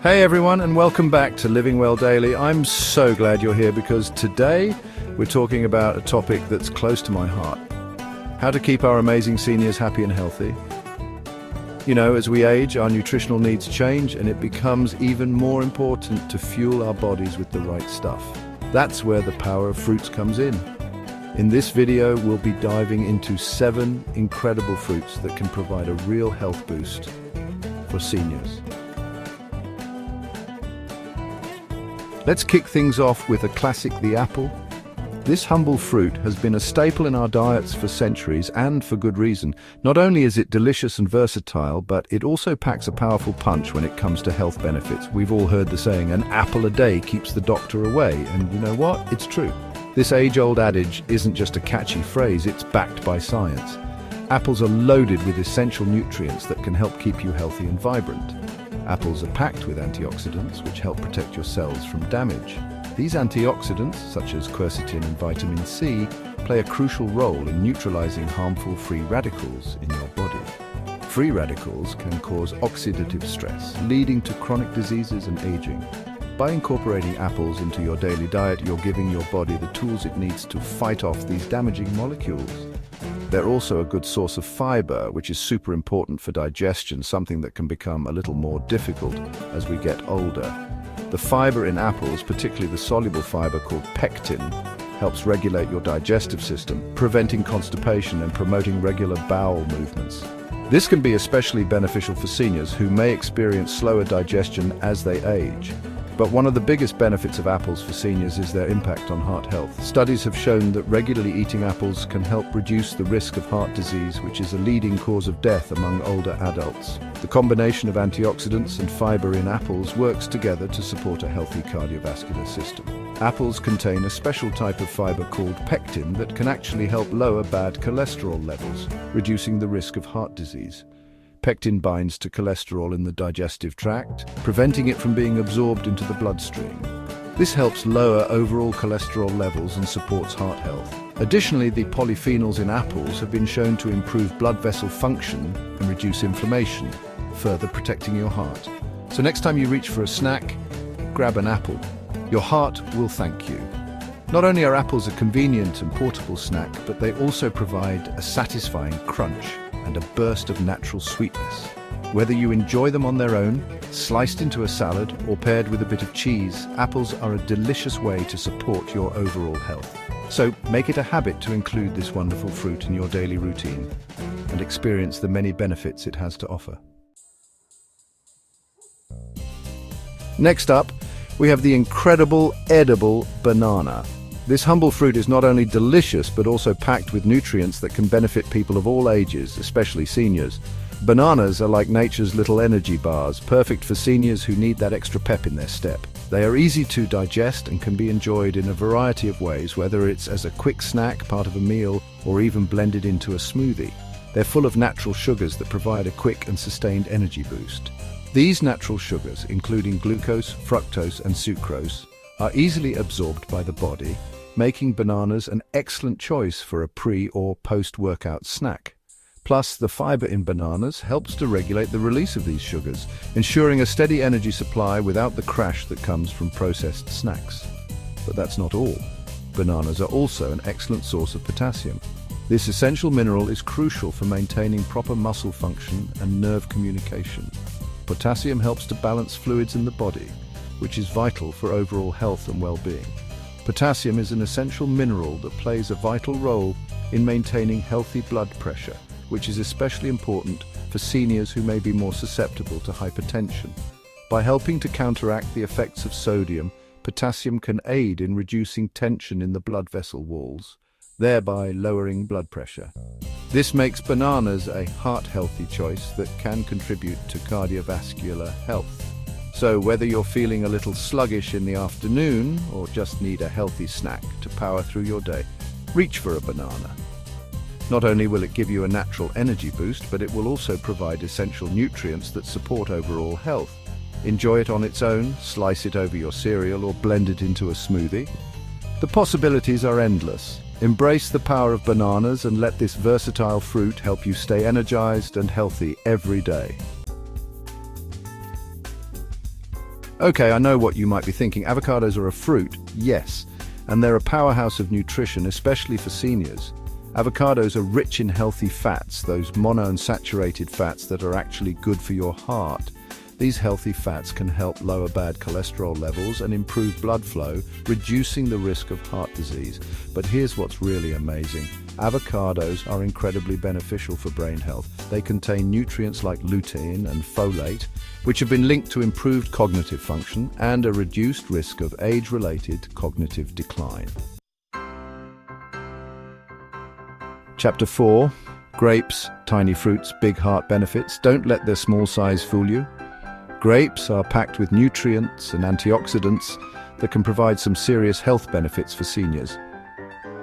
Hey everyone, and welcome back to Living Well Daily. I'm so glad you're here because today we're talking about a topic that's close to my heart. How to keep our amazing seniors happy and healthy. You know, as we age, our nutritional needs change and it becomes even more important to fuel our bodies with the right stuff. That's where the power of fruits comes in. In this video, we'll be diving into 7 incredible fruits that can provide a real health boost for seniors. Let's kick things off with a classic, the apple. This humble fruit has been a staple in our diets for centuries, and for good reason. Not only is it delicious and versatile, but it also packs a powerful punch when it comes to health benefits. We've all heard the saying, an apple a day keeps the doctor away, and you know what? It's true. This age-old adage isn't just a catchy phrase, it's backed by science. Apples are loaded with essential nutrients that can help keep you healthy and vibrant. Apples are packed with antioxidants, which help protect your cells from damage. These antioxidants, such as quercetin and vitamin C, play a crucial role in neutralizing harmful free radicals in your body. Free radicals can cause oxidative stress, leading to chronic diseases and aging. By incorporating apples into your daily diet, you're giving your body the tools it needs to fight off these damaging molecules. They're also a good source of fiber, which is super important for digestion, something that can become a little more difficult as we get older. The fiber in apples, particularly the soluble fiber called pectin, helps regulate your digestive system, preventing constipation and promoting regular bowel movements. This can be especially beneficial for seniors who may experience slower digestion as they age. But one of the biggest benefits of apples for seniors is their impact on heart health. Studies have shown that regularly eating apples can help reduce the risk of heart disease, which is a leading cause of death among older adults. The combination of antioxidants and fiber in apples works together to support a healthy cardiovascular system. Apples contain a special type of fiber called pectin that can actually help lower bad cholesterol levels, reducing the risk of heart disease. Pectin binds to cholesterol in the digestive tract, preventing it from being absorbed into the bloodstream. This helps lower overall cholesterol levels and supports heart health. Additionally, the polyphenols in apples have been shown to improve blood vessel function and reduce inflammation, further protecting your heart. So next time you reach for a snack, grab an apple. Your heart will thank you. Not only are apples a convenient and portable snack, but they also provide a satisfying crunch and a burst of natural sweetness. Whether you enjoy them on their own, sliced into a salad, or paired with a bit of cheese, apples are a delicious way to support your overall health. So make it a habit to include this wonderful fruit in your daily routine and experience the many benefits it has to offer. Next up, we have the incredible edible banana. This humble fruit is not only delicious, but also packed with nutrients that can benefit people of all ages, especially seniors. Bananas are like nature's little energy bars, perfect for seniors who need that extra pep in their step. They are easy to digest and can be enjoyed in a variety of ways, whether it's as a quick snack, part of a meal, or even blended into a smoothie. They're full of natural sugars that provide a quick and sustained energy boost. These natural sugars, including glucose, fructose, and sucrose, are easily absorbed by the body, making bananas an excellent choice for a pre- or post-workout snack. Plus, the fiber in bananas helps to regulate the release of these sugars, ensuring a steady energy supply without the crash that comes from processed snacks. But that's not all. Bananas are also an excellent source of potassium. This essential mineral is crucial for maintaining proper muscle function and nerve communication. Potassium helps to balance fluids in the body, which is vital for overall health and well-being. Potassium is an essential mineral that plays a vital role in maintaining healthy blood pressure, which is especially important for seniors who may be more susceptible to hypertension. By helping to counteract the effects of sodium, potassium can aid in reducing tension in the blood vessel walls, thereby lowering blood pressure. This makes bananas a heart-healthy choice that can contribute to cardiovascular health. So whether you're feeling a little sluggish in the afternoon or just need a healthy snack to power through your day, reach for a banana. Not only will it give you a natural energy boost, but it will also provide essential nutrients that support overall health. Enjoy it on its own, slice it over your cereal, or blend it into a smoothie. The possibilities are endless. Embrace the power of bananas and let this versatile fruit help you stay energized and healthy every day. Okay, I know what you might be thinking. Avocados are a fruit, yes, and they're a powerhouse of nutrition, especially for seniors. Avocados are rich in healthy fats, those monounsaturated fats that are actually good for your heart. These healthy fats can help lower bad cholesterol levels and improve blood flow, reducing the risk of heart disease. But here's what's really amazing. Avocados are incredibly beneficial for brain health. They contain nutrients like lutein and folate, which have been linked to improved cognitive function and a reduced risk of age-related cognitive decline. Chapter 4. Grapes, tiny fruits, big heart benefits. Don't let their small size fool you. Grapes are packed with nutrients and antioxidants that can provide some serious health benefits for seniors.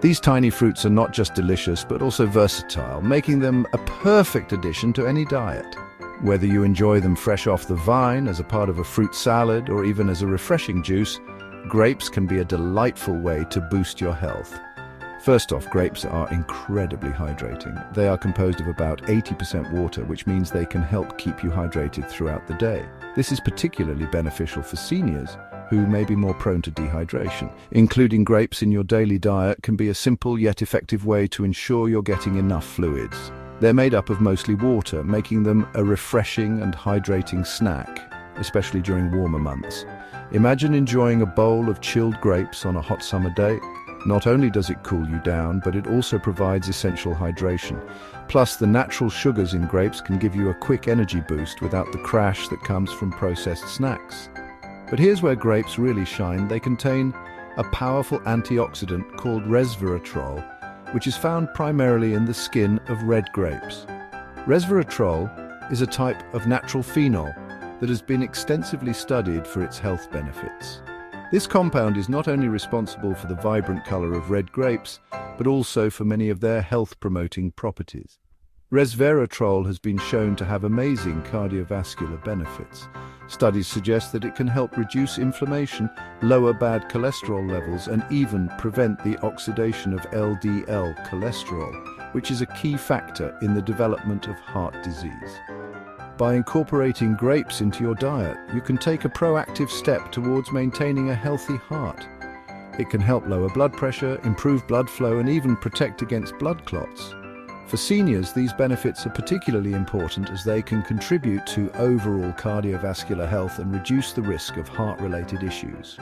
These tiny fruits are not just delicious, but also versatile, making them a perfect addition to any diet. Whether you enjoy them fresh off the vine, as a part of a fruit salad, or even as a refreshing juice, grapes can be a delightful way to boost your health. First off, grapes are incredibly hydrating. They are composed of about 80% water, which means they can help keep you hydrated throughout the day. This is particularly beneficial for seniors who may be more prone to dehydration. Including grapes in your daily diet can be a simple yet effective way to ensure you're getting enough fluids. They're made up of mostly water, making them a refreshing and hydrating snack, especially during warmer months. Imagine enjoying a bowl of chilled grapes on a hot summer day. Not only does it cool you down, but it also provides essential hydration. Plus, the natural sugars in grapes can give you a quick energy boost without the crash that comes from processed snacks. But here's where grapes really shine. They contain a powerful antioxidant called resveratrol, which is found primarily in the skin of red grapes. Resveratrol is a type of natural phenol that has been extensively studied for its health benefits. This compound is not only responsible for the vibrant color of red grapes, but also for many of their health-promoting properties. Resveratrol has been shown to have amazing cardiovascular benefits. Studies suggest that it can help reduce inflammation, lower bad cholesterol levels, and even prevent the oxidation of LDL cholesterol, which is a key factor in the development of heart disease. By incorporating grapes into your diet, you can take a proactive step towards maintaining a healthy heart. It can help lower blood pressure, improve blood flow, and even protect against blood clots. For seniors, these benefits are particularly important as they can contribute to overall cardiovascular health and reduce the risk of heart-related issues.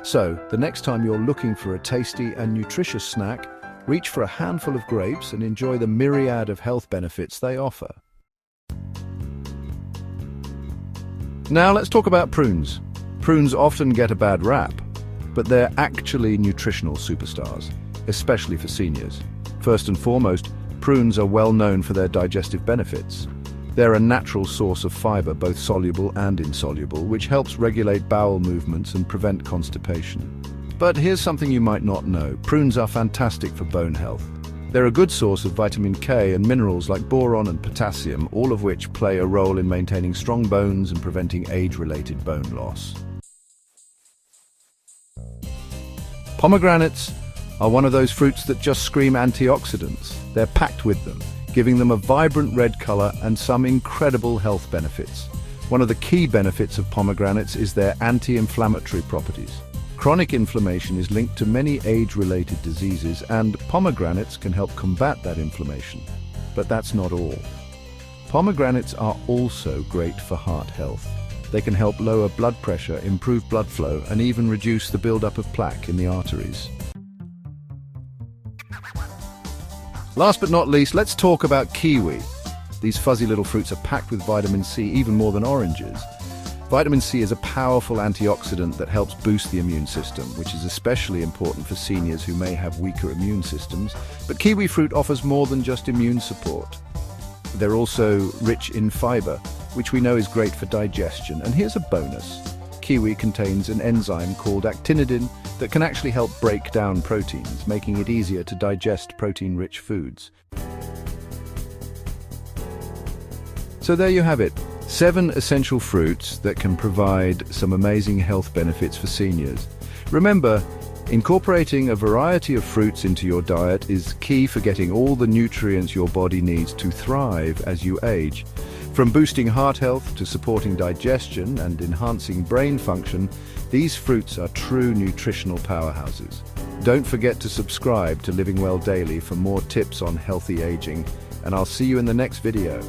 So, the next time you're looking for a tasty and nutritious snack, reach for a handful of grapes and enjoy the myriad of health benefits they offer. Now let's talk about prunes. Prunes often get a bad rap, but they're actually nutritional superstars, especially for seniors. First and foremost, prunes are well known for their digestive benefits. They're a natural source of fiber, both soluble and insoluble, which helps regulate bowel movements and prevent constipation. But here's something you might not know. Prunes are fantastic for bone health. They're a good source of vitamin K and minerals like boron and potassium, all of which play a role in maintaining strong bones and preventing age-related bone loss. Pomegranates are one of those fruits that just scream antioxidants. They're packed with them, giving them a vibrant red color and some incredible health benefits. One of the key benefits of pomegranates is their anti-inflammatory properties. Chronic inflammation is linked to many age-related diseases, and pomegranates can help combat that inflammation. But that's not all. Pomegranates are also great for heart health. They can help lower blood pressure, improve blood flow, and even reduce the buildup of plaque in the arteries. Last but not least, let's talk about kiwi. These fuzzy little fruits are packed with vitamin C, even more than oranges. Vitamin C is a powerful antioxidant that helps boost the immune system, which is especially important for seniors who may have weaker immune systems. But kiwi fruit offers more than just immune support. They're also rich in fiber, which we know is great for digestion. And here's a bonus. Kiwi contains an enzyme called actinidin that can actually help break down proteins, making it easier to digest protein-rich foods. So there you have it. 7 essential fruits that can provide some amazing health benefits for seniors. Remember, incorporating a variety of fruits into your diet is key for getting all the nutrients your body needs to thrive as you age. From boosting heart health to supporting digestion and enhancing brain function, these fruits are true nutritional powerhouses. Don't forget to subscribe to Living Well Daily for more tips on healthy aging, and I'll see you in the next video.